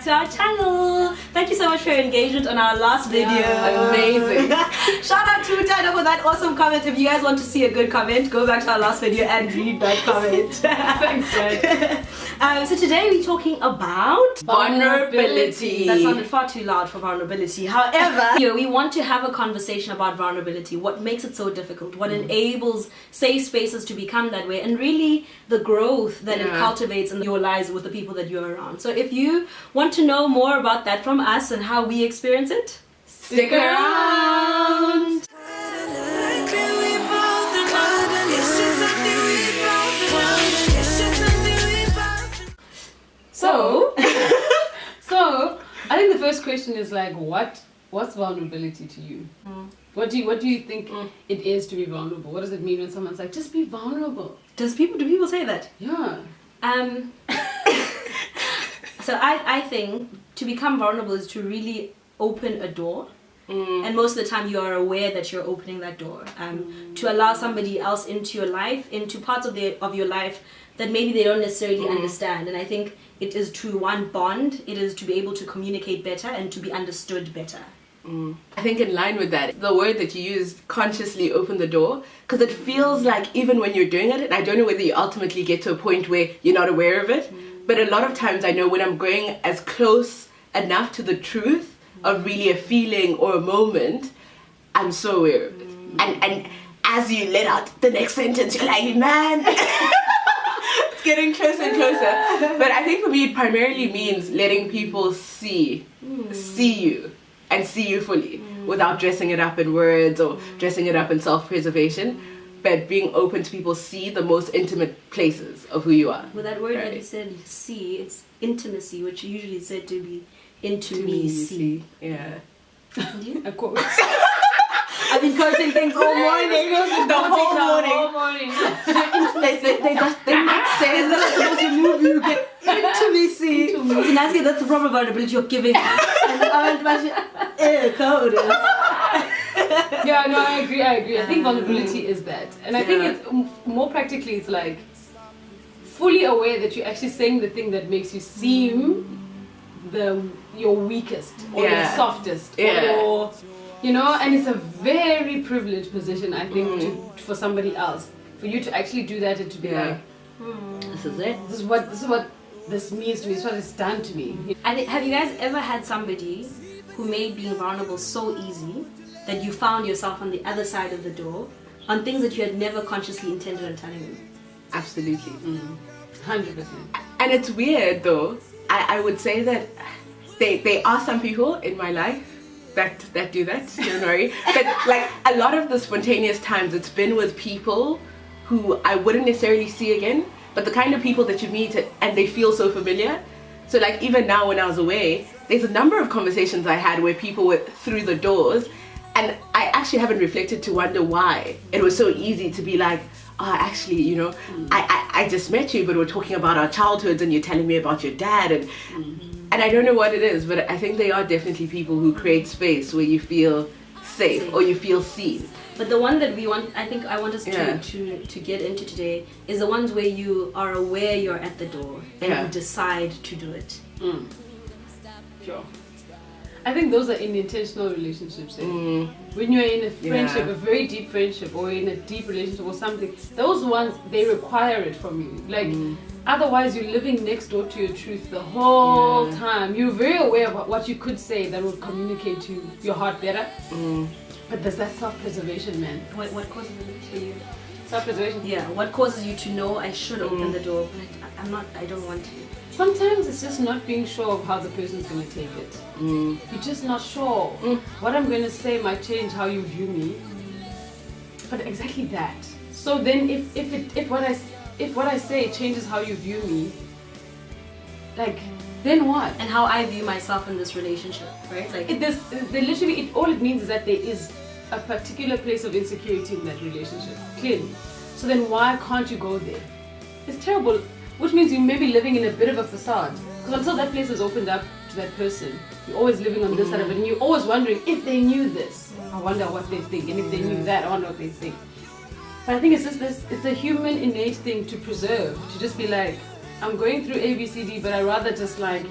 to our channel. Thank you so much for your engagement on our last video. Yeah, amazing. Shout out to Tana for that awesome comment. If you guys want to see a good comment, go back to our last video and read that comment. Thanks, guys. So today we're talking about vulnerability. That sounded far too loud for vulnerability. However, here we want to have a conversation about vulnerability. What makes it so difficult? What enables safe spaces to become that way? And really the growth that it cultivates in your lives with the people that you're around. So if you want to know more about that from us and how we experience it, Stick around. So I think the first question is like, what's vulnerability to you? What do you think it is to be vulnerable? What does it mean when someone's like, just be vulnerable? do people say that? Yeah. So I think to become vulnerable is to really open a door. And most of the time you are aware that you're opening that door, to allow somebody else into your life, into parts of your life that maybe they don't necessarily understand. And I think it is to one bond, it is to be able to communicate better and to be understood better. I think in line with that, the word that you used, consciously open the door, because it feels like even when you're doing it, and I don't know whether you ultimately get to a point where you're not aware of it, but a lot of times I know when I'm going as close enough to the truth of really a feeling or a moment, I'm so aware of it. And as you let out the next sentence, you're like, man, it's getting closer and closer. But I think for me, it primarily means letting people see you and see you fully without dressing it up in words or dressing it up in self-preservation, but being open to people see the most intimate places of who you are. With that word that you said, see, it's intimacy, which usually is said to be intimacy. Yeah. Of course. I've been coaching things all morning. The whole morning. They make sense. That's supposed to move you. Get intimacy. So Nancy, that's the proper vulnerability you're giving. And code. Yeah, no, I agree. I think vulnerability is that. And I think it's more practically, it's like fully aware that you're actually saying the thing that makes you seem your weakest or your softest or your, and it's a very privileged position, I think, for somebody else, for you to actually do that and to be like, this is it. This is what this means to me. It's what it's done to me. Have you guys ever had somebody who made being vulnerable so easy that you found yourself on the other side of the door on things that you had never consciously intended on telling them? Absolutely. 100%. And it's weird though. I would say that there are some people in my life that do that, don't worry. But like a lot of the spontaneous times, it's been with people who I wouldn't necessarily see again, but the kind of people that you meet and they feel so familiar. So like even now when I was away, there's a number of conversations I had where people were through the doors, and I actually haven't reflected to wonder why it was so easy to be like, actually, I just met you, but we're talking about our childhoods and you're telling me about your dad, and I don't know what it is, but I think they are definitely people who create space where you feel safe or you feel seen. But the one that I want us to get into today is the ones where you are aware you're at the door and you decide to do it. Sure. I think those are in intentional relationships. When you're in a friendship, a very deep friendship, or in a deep relationship or something, those ones, they require it from you. Like, otherwise you're living next door to your truth the whole time. You're very aware of what you could say that would communicate to your heart better. But there's that self-preservation, man. What causes it for you? Self-preservation? Yeah, what causes you to know I should open the door, but I don't want to? Sometimes it's just not being sure of how the person's going to take it. You're just not sure. What I'm going to say might change how you view me. But exactly that. So then if what I say changes how you view me, like, then what? And how I view myself in this relationship, right? Like all it means is that there is a particular place of insecurity in that relationship, clearly. So then why can't you go there? It's terrible, which means you may be living in a bit of a facade. Because until that place is opened up to that person, you're always living on this side of it, and you're always wondering if they knew this, I wonder what they think, and if they knew that, I wonder what they think. But I think it's just it's a human innate thing to preserve, to just be like, I'm going through A, B, C, D, but I'd rather just like,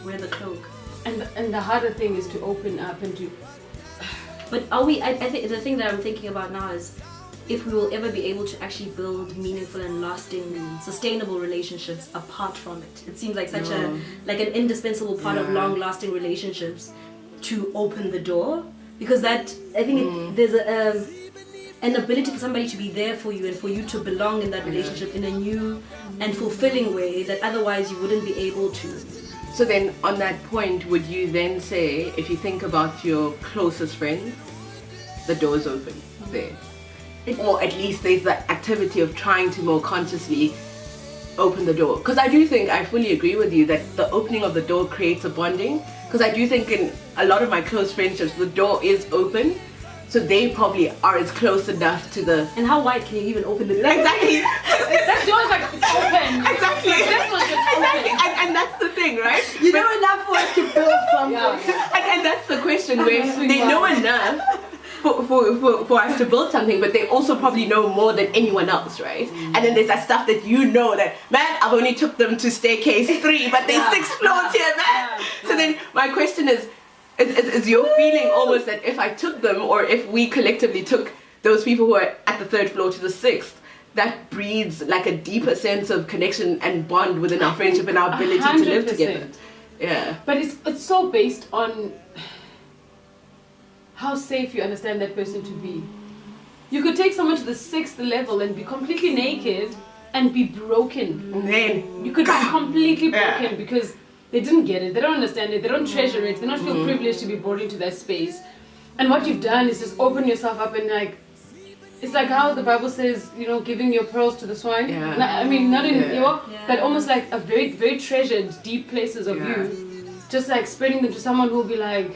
wear the cloak. And the harder thing is to open up and to. But are we? I think the thing that I'm thinking about now is if we will ever be able to actually build meaningful and lasting, sustainable relationships apart from it. It seems like such an indispensable part of long-lasting relationships to open the door, because that I think there's an ability for somebody to be there for you and for you to belong in that relationship in a new and fulfilling way that otherwise you wouldn't be able to. So then, on that point, would you then say, if you think about your closest friends, the door's open there? Or at least there's the activity of trying to more consciously open the door. Because I do think, I fully agree with you, that the opening of the door creates a bonding. Because I do think in a lot of my close friendships, the door is open. So they probably are as close enough to the... And how wide can you even open the door? Exactly. That door's like, it's open. Exactly. This one's just Exactly. open. And that's the thing, right? You know enough for us to build something. Yeah. And that's the question, where they know enough for us to build something, but they also probably know more than anyone else, right? And then there's that stuff that you know that, man, I've only took them to staircase 3, but there's 6 floors here, man. So then my question is your feeling almost that if I took them, or if we collectively took those people who are at the 3rd floor to the 6th, that breeds like a deeper sense of connection and bond within our friendship and our ability 100%. to live together. Yeah. But it's so based on how safe you understand that person to be. You could take someone to the 6th level and be completely naked and be broken. And then You could be completely broken because they didn't get it, they don't understand it, they don't treasure it, they don't feel privileged to be brought into that space. And what you've done is just open yourself up and like, it's like how the Bible says, you know, giving your pearls to the swine. Yeah. I mean, not in your, Yeah. but almost like a very, very treasured, deep places of you. Just like spreading them to someone who'll be like,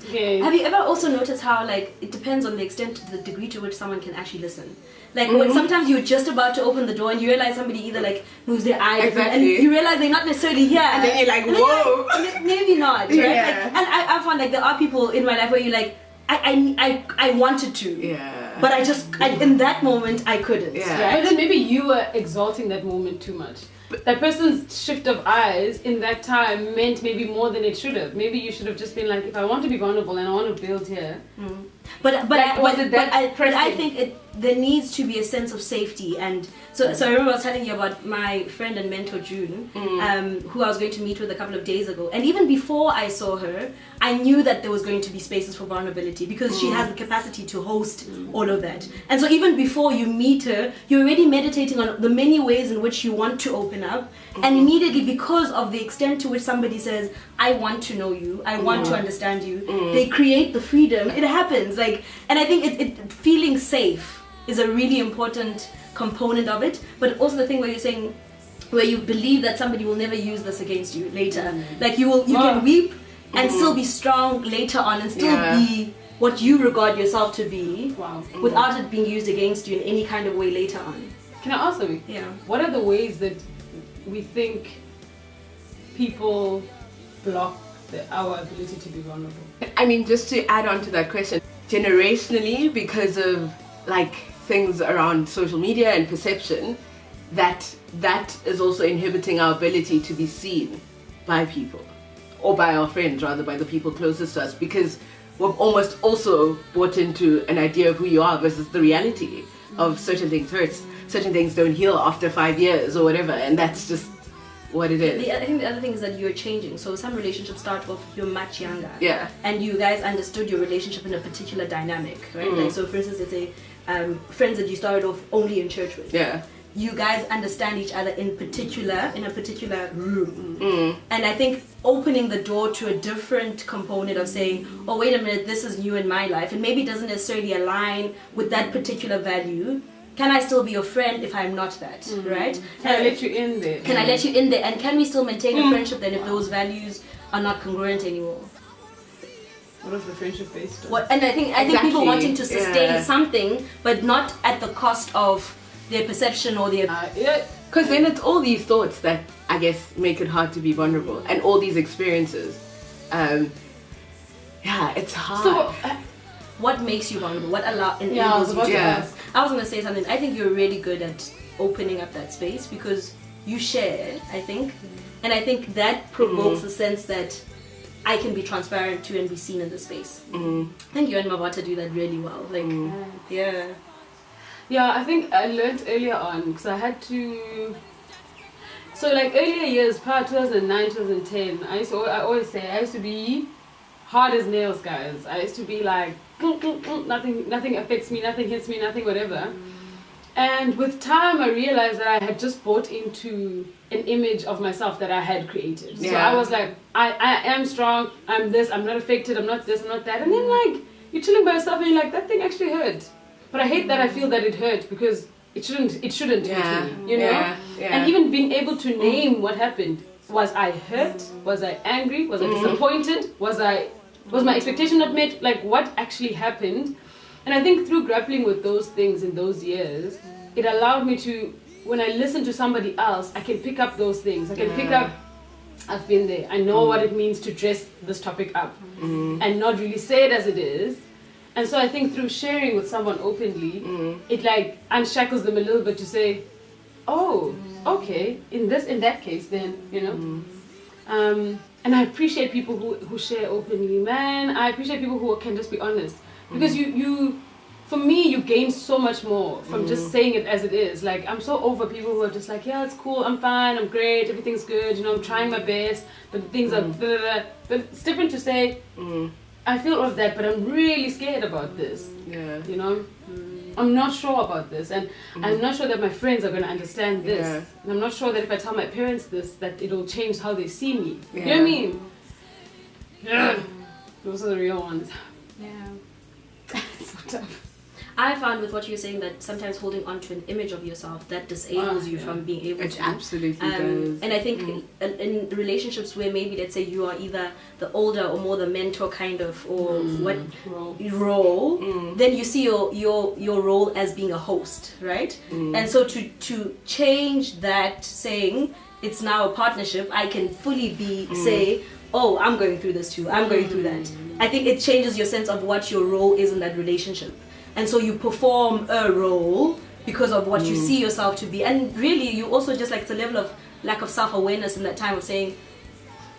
okay. Have you ever also noticed how like it depends on the extent, the degree to which someone can actually listen? Like when sometimes you're just about to open the door and you realize somebody either like moves their eyes and you realize they're not necessarily here. and then you're like, whoa. Like, maybe not, right? Yeah. Like, and I found like there are people in my life where you're like, I wanted to. Yeah. But in that moment I couldn't. Yeah. Right? But then maybe you were exalting that moment too much. That person's shift of eyes in that time meant maybe more than it should have. Maybe you should have just been like, if I want to be vulnerable and I want to build here. But I pressing? think there needs to be a sense of safety, and so I remember I was telling you about my friend and mentor June, who I was going to meet with a couple of days ago, and even before I saw her, I knew that there was going to be spaces for vulnerability because she has the capacity to host all of that. And so even before you meet her, you're already meditating on the many ways in which you want to open up, and immediately because of the extent to which somebody says, I want to know you, I want to understand you, they create the freedom. It happens. Like, and I think it feeling safe is a really important component of it, but also the thing where you're saying, where you believe that somebody will never use this against you later. Like you can weep and still be strong later on and still be what you regard yourself to be, without it being used against you in any kind of way later on. Can I ask you? Yeah. What are the ways that we think people block our ability to be vulnerable? I mean, just to add on to that question, generationally, because of like things around social media and perception, that is also inhibiting our ability to be seen by people, or by our friends, rather, by the people closest to us, because we've almost also bought into an idea of who you are versus the reality of certain things hurts, certain things don't heal after 5 years or whatever, and that's just what it is. I think the other thing is that you're changing. So some relationships start off you're much younger. Yeah. And you guys understood your relationship in a particular dynamic, right? Like, so for instance, let's say friends that you started off only in church with. Yeah. You guys understand each other in a particular room. And I think opening the door to a different component of saying, oh, wait a minute, this is new in my life, and maybe it doesn't necessarily align with that particular value. Can I still be your friend if I'm not that, right? Can I let you in there? Can I let you in there? And can we still maintain a friendship then if those values are not congruent anymore? What was the friendship based on? And I think Exactly. people wanting to sustain Yeah. something, but not at the cost of their perception or their... Because then it's all these thoughts that I guess make it hard to be vulnerable, and all these experiences. It's hard. So, What makes you vulnerable? What I enables was you about to... to Yeah. ask. I was going to say something. I think you're really good at opening up that space because you share, I think. And I think that provokes a sense that I can be transparent to and be seen in the space. I think you and Mavata do that really well. Like, yeah. Yeah, I think I learned earlier on because I had to. So like earlier years, prior 2009, 2010, I always say I used to be hard as nails, guys. I used to be like nothing affects me, nothing hits me, nothing whatever. And with time, I realized that I had just bought into an image of myself that I had created. So I was like, I am strong, I'm this, I'm not affected, I'm not this, I'm not that. And then like, you're chilling by yourself and you're like, that thing actually hurt. But I hate that I feel that it hurt because it shouldn't hurt me, you know? And even being able to name what happened. Was I hurt? Was I angry? Was I disappointed? Was my expectation not met? Like, what actually happened? And I think through grappling with those things in those years, it allowed me to, when I listen to somebody else, I can pick up those things. I can pick up, I've been there. I know what it means to dress this topic up and not really say it as it is. And so I think through sharing with someone openly, it like unshackles them a little bit to say, oh, okay, in that case then, you know. And I appreciate people who share openly, man. I appreciate people who can just be honest. Because you for me, you gain so much more from just saying it as it is. Like, I'm so over people who are just like, yeah, it's cool, I'm fine, I'm great, everything's good, you know, I'm trying my best, but things are blah, blah, blah. But it's different to say, I feel all of that, but I'm really scared about this. Yeah. You know? I'm not sure about this, and I'm not sure that my friends are going to understand this. Yeah. And I'm not sure that if I tell my parents this, that it'll change how they see me. Yeah. You know what I mean? Yeah. Those are the real ones. Yeah. It's so tough. I found with what you're saying that sometimes holding on to an image of yourself that disables you from being able to. It absolutely does. And I think in relationships where maybe, let's say, you are either the older or more the mentor kind of, or what role, then you see your role as being a host, right? And so to change that, saying it's now a partnership, I can fully say, oh, I'm going through this too, I'm going through that. I think it changes your sense of what your role is in that relationship. And so you perform a role because of what you see yourself to be. And really, you also just like, it's a level of lack of self-awareness in that time of saying,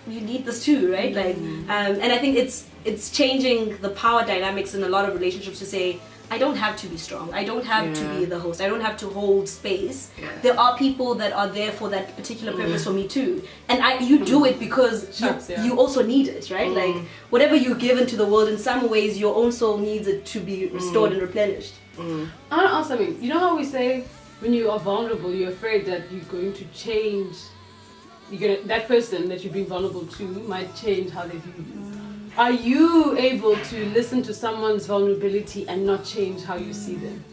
you need this too, right? Like, and I think it's changing the power dynamics in a lot of relationships to say, I don't have to be strong. I don't have to be the host. I don't have to hold space. Yeah. There are people that are there for that particular purpose for me too. And you do it because you also need it, right? Like, whatever you give into the world, in some ways, your own soul needs it to be restored and replenished. I want to ask something. You know how we say when you are vulnerable, you're afraid that you're going to change. That person that you're being vulnerable to might change how they view you. Are you able to listen to someone's vulnerability and not change how you see them?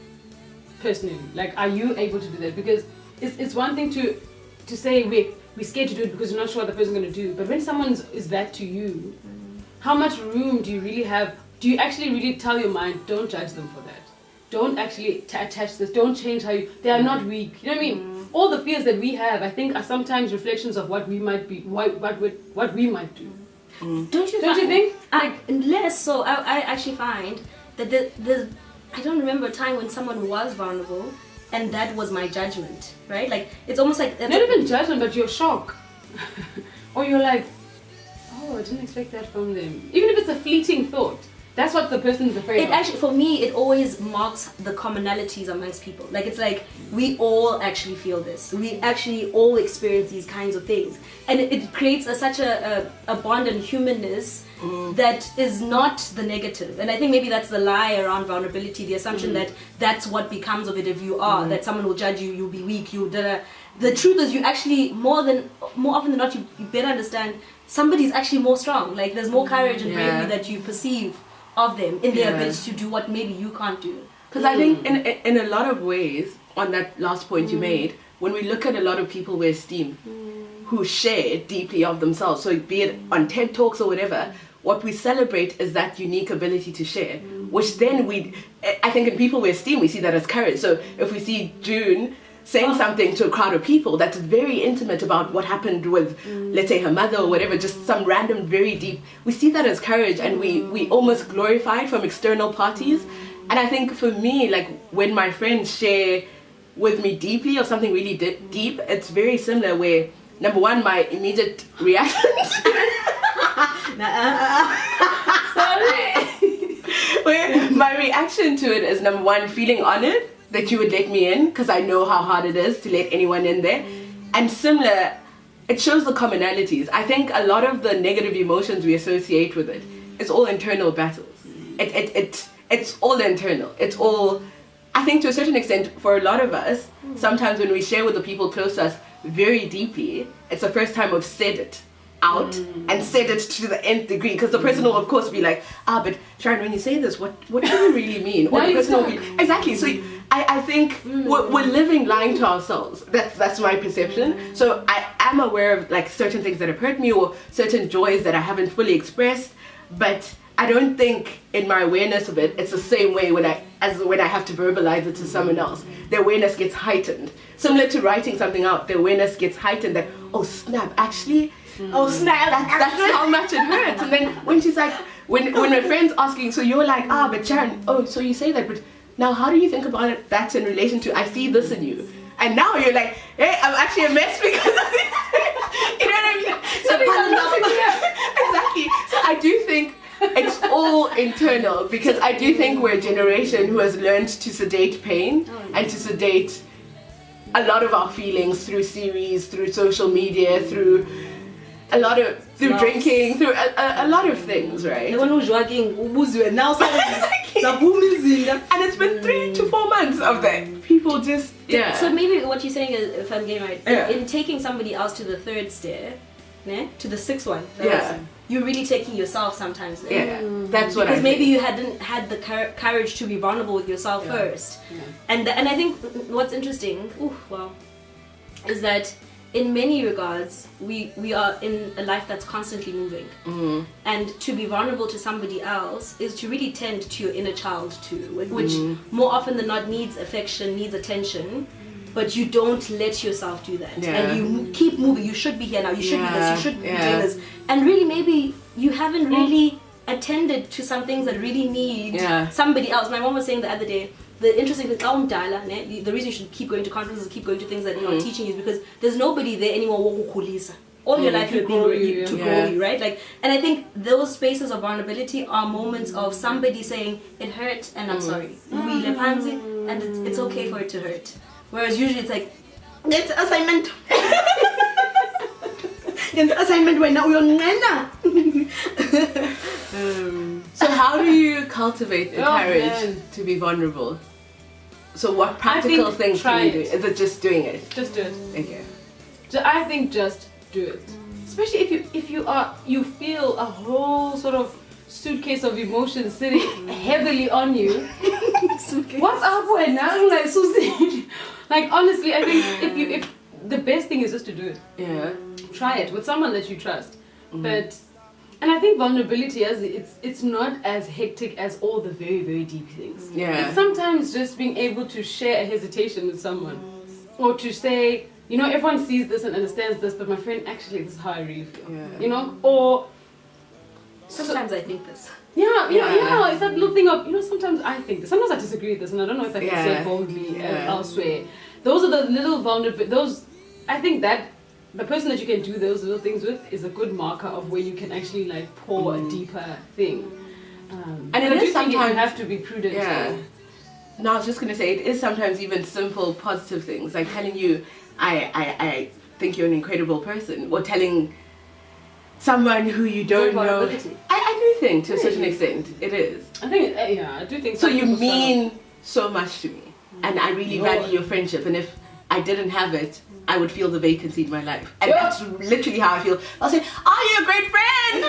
Personally, like, are you able to do that? Because it's one thing to say we're scared to do it because we're not sure what the person's going to do. But when someone is that to you, how much room do you really have? Do you actually really tell your mind, don't judge them for that? Don't actually attach this. Don't change how you. They are not weak. You know what I mean? All the fears that we have, I think, are sometimes reflections of what we might be, what we might do. Don't you think? Less so. I actually find that I don't remember a time when someone was vulnerable and that was my judgment, right? Like, it's almost like not even judgment, but you're shocked, or you're like, oh, I didn't expect that from them. Even if it's a fleeting thought, that's what the person's afraid of. Actually, for me, it always marks the commonalities amongst people. Like, it's like we all actually feel this. We actually all experience these kinds of things, and it creates such a bond and humanness that is not the negative. And I think maybe that's the lie around vulnerability, the assumption that that's what becomes of it if you are, that someone will judge you, you'll be weak, The truth is, you actually, more often than not, you better understand somebody's actually more strong. Like, there's more courage and bravery that you perceive of them in their ability to do what maybe you can't do. Because I think in a lot of ways, on that last point you made, when we look at a lot of people we esteem who share deeply of themselves, so be it on TED Talks or whatever, what we celebrate is that unique ability to share, which then I think in people we esteem, we see that as courage. So if we see June saying something to a crowd of people that's very intimate about what happened with, let's say, her mother or whatever, just some random, very deep, we see that as courage, and we almost glorify it from external parties. And I think for me, like, when my friends share with me deeply or something really deep, it's very similar where, number one, my immediate reaction where my reaction to it is, number one, feeling honored that you would let me in, because I know how hard it is to let anyone in there. And similar, it shows the commonalities. I think a lot of the negative emotions we associate with it is all internal battles. It's all internal. It's all, I think to a certain extent, for a lot of us, sometimes when we share with the people close to us very deeply, it's the first time we've said it out and said it to the nth degree, because the person will of course be like, but Sharon, when you say this, what do you really mean? Or the person will be, exactly. So I think we're living lying to ourselves. That's my perception. So I am aware of like certain things that have hurt me or certain joys that I haven't fully expressed, but I don't think in my awareness of it, it's the same way when I have to verbalize it to someone else. The awareness gets heightened. Similar to writing something out, the awareness gets heightened that, oh snap, actually, oh snap, that's how much it hurts. And then when she's like, when my friend's asking, so you're like, but Sharon, oh, so you say that, but now how do you think about it, that in relation to, I see this in you? And now you're like, hey, I'm actually a mess because of this. You know what I mean? So exactly. So I do think it's all internal, because I do think we're a generation who has learned to sedate pain and to sedate a lot of our feelings through series, through social media, through drinking, through a lot of things, right? And it's been 3 to 4 months of that. People just, So maybe what you're saying is, if I'm getting right, in taking somebody else to the third stair, to the sixth one, you're really taking yourself sometimes. That's what I think. Because maybe you hadn't had the courage to be vulnerable with yourself first. And I think what's interesting, is that in many regards, we are in a life that's constantly moving. And to be vulnerable to somebody else is to really tend to your inner child too, which more often than not needs affection, needs attention, but you don't let yourself do that. And you keep moving. You should be here now, you should be this, you should be doing this. And really maybe you haven't really attended to some things that really need somebody else. My mom was saying the other day, the interesting thing, the reason you should keep going to conferences, keep going to things that are teaching you, is because there's nobody there anymore. All your life you've been to grow you, right? Like, and I think those spaces of vulnerability are moments of somebody saying, it hurt and I'm sorry. And it's okay for it to hurt. Whereas usually it's like, it's assignment. It's assignment right now. So how do you cultivate the courage to be vulnerable? So what practical things can you do? Is it just doing it? Just do it. Okay. So I think just do it. Especially if you feel a whole sort of suitcase of emotions sitting heavily on you. What's up with now? Like Susie. Like honestly, I think if the best thing is just to do it. Yeah. Try it with someone that you trust. And I think vulnerability, it's not as hectic as all the very, very deep things. Yeah. It's sometimes just being able to share a hesitation with someone, or to say, everyone sees this and understands this, but my friend, actually, this is how I really feel. Yeah. Or sometimes I think this. It's that little thing of, sometimes I think this. Sometimes I disagree with this, and I don't know if I can say it boldly elsewhere. Those are the little I think that the person that you can do those little things with is a good marker of where you can actually like pour a deeper thing. And it is sometimes you have to be prudent. Yeah. No, I was just gonna say it is sometimes even simple positive things, like telling you, I think you're an incredible person, or telling someone who you don't know. I do think to a certain extent it is. I think I do think. So you mean so much to me, and I really value your friendship, and if I didn't have it, I would feel the vacancy in my life. And that's literally how I feel. I'll say, you're a great friend!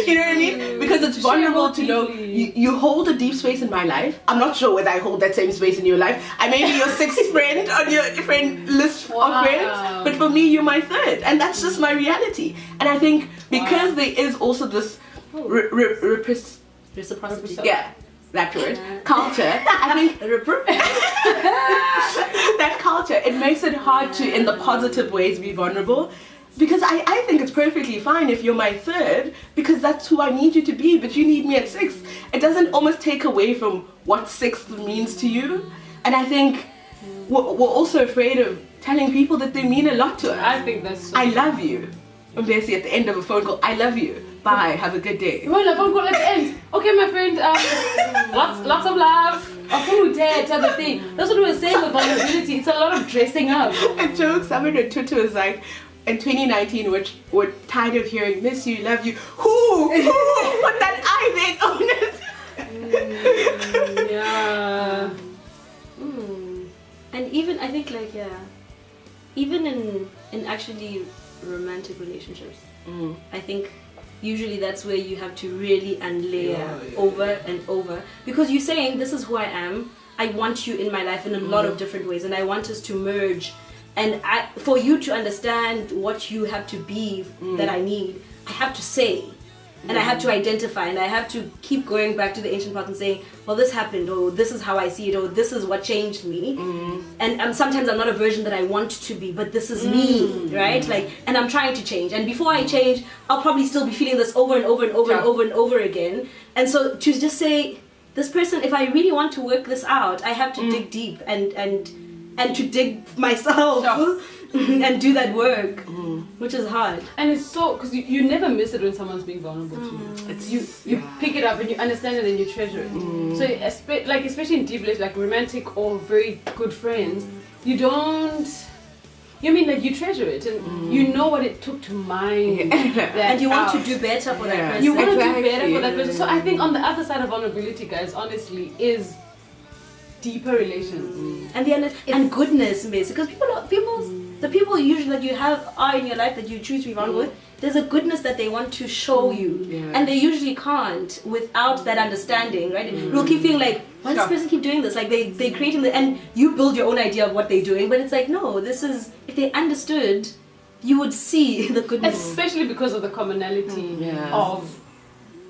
You know what I mean? Because it's vulnerable to know you hold a deep space in my life. I'm not sure whether I hold that same space in your life. I may be your sixth friend on your friend list of friends, but for me, you're my third. And that's just my reality. And I think because there is also this reciprocity. Yeah. That word, culture, I think that culture, it makes it hard to, in the positive ways, be vulnerable, because I think it's perfectly fine if you're my third, because that's who I need you to be, but you need me at sixth. It doesn't almost take away from what sixth means to you, and I think we're also afraid of telling people that they mean a lot to us. I think that's so I love you. And basically at the end of a phone call, I love you. Bye, have a good day. well, a phone call at the end. Okay, my friend, lots of love. A full day, the thing. That's what we were saying with vulnerability. It's a lot of dressing up. A joke someone on Twitter was like, in 2019, we're tired of hearing miss you, love you. Who put that I then on it? Yeah. And even I think like even in actually romantic relationships, I think usually that's where you have to really unlayer over and over, because you're saying this is who I am. I want you in my life in a lot of different ways, and I want us to merge. And for you to understand what you have to be that I need, I have to say, and I have to identify, and I have to keep going back to the ancient part and saying, well, this happened, or this is how I see it, or this is what changed me. And sometimes I'm not a version that I want to be, but this is me, right? Like, and I'm trying to change. And before I change, I'll probably still be feeling this over and over and over and over and over again. And so to just say, this person, if I really want to work this out, I have to dig deep and to dig myself and do that work, which is hard. And it's so, because you never miss it when someone's being vulnerable to you. It's you pick it up and you understand it and you treasure it. So especially in deep relationships, like romantic or very good friends, you treasure it, and you know what it took to mine that And you want out. to do better for that person. You want to do better for that person. So I think on the other side of vulnerability, guys, honestly, is deeper relations and goodness, basically, because the people usually that you are in your life that you choose to be vulnerable with, there's a goodness that they want to show you, and they usually can't without that understanding, right? You'll keep feeling like, why does this person keep doing this? Like they creating and you build your own idea of what they're doing, but it's like, no, this is, if they understood, you would see the goodness. Especially because of the commonality of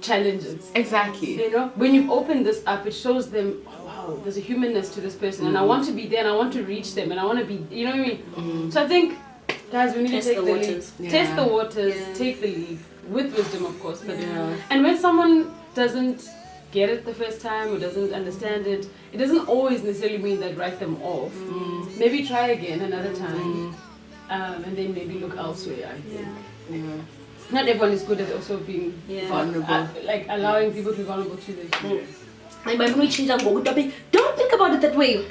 challenges. Exactly. You know, when you open this up, it shows them, oh, wow, there's a humanness to this person, and I want to be there, and I want to reach them, and I want to be, you know what I mean? So I think, guys, we need to take the lead. Test the waters, take the lead, with wisdom, of course. But and when someone doesn't get it the first time or doesn't understand it, it doesn't always necessarily mean that write them off. Maybe try again another time, and then maybe look elsewhere, I think. Not everyone is good at also being vulnerable, like allowing people to be vulnerable to their experience. Don't think about it that way.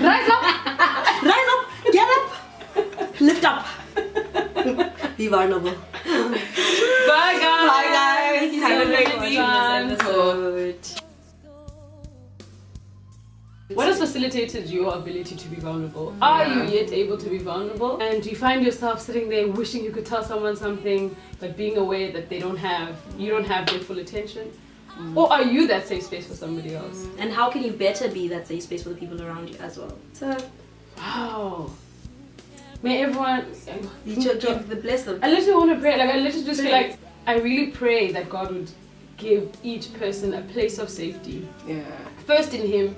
Rise up, Get up, lift up, be vulnerable. Bye guys. Thank you Have so a great much week. for this episode. What has facilitated your ability to be vulnerable? Are you yet able to be vulnerable? And do you find yourself sitting there wishing you could tell someone something, but being aware that you don't have their full attention? Or are you that safe space for somebody else? And how can you better be that safe space for the people around you as well? So, wow. May everyone... bless them. I literally want to pray. Like, I literally just feel like, I really pray that God would give each person a place of safety. First in Him,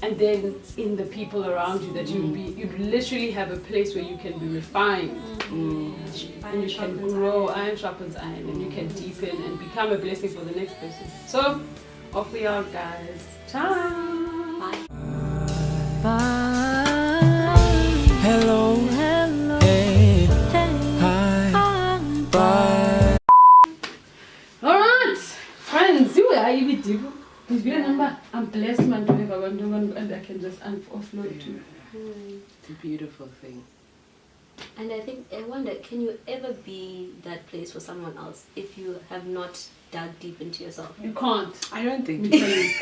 and then in the people around you, that you'd literally have a place where you can be refined, and you can grow, iron sharpens iron, and you can deepen and become a blessing for the next person. So, off we are, guys. Ciao! Bye. Bye. Hello. Hey. Hi. Bye. Alright! Friends, you are even deep. It's been a number. I'm blessed, man, to have a one and I can just offload too. It's a beautiful thing. And I wonder, can you ever be that place for someone else if you have not dug deep into yourself? You can't. I don't think. Let me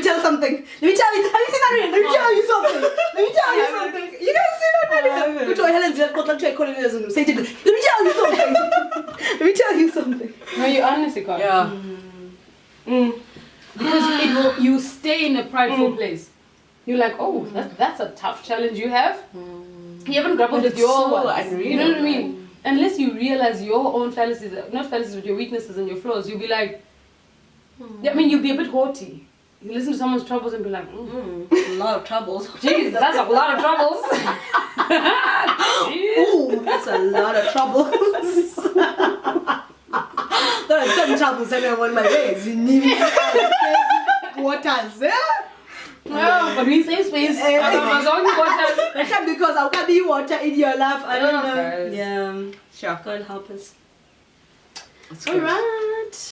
tell you something. Let me tell you. Have you seen that video? Let me tell you something. Let me tell you something. You guys see that video? Which one? Helen's say it. Let me tell you something. Let me tell you something. No, you honestly can't. Because you stay in a prideful place. You're like, oh, that's a tough challenge you have. You haven't grappled with your ones. Unreal, you know what I mean? Unless you realize your own fallacies, not fallacies, but your weaknesses and your flaws, you'll be like, I mean, you'll be a bit haughty. You listen to someone's troubles and be like, A lot of troubles. jeez, that's a lot of troubles. Ooh, that's a lot of troubles. There are some troubles everyone my ways. You need waters, eh? No, but we save space. Because I can't be water in your life. I don't know. Guys. Yeah. Sure. God help us. That's All good. right.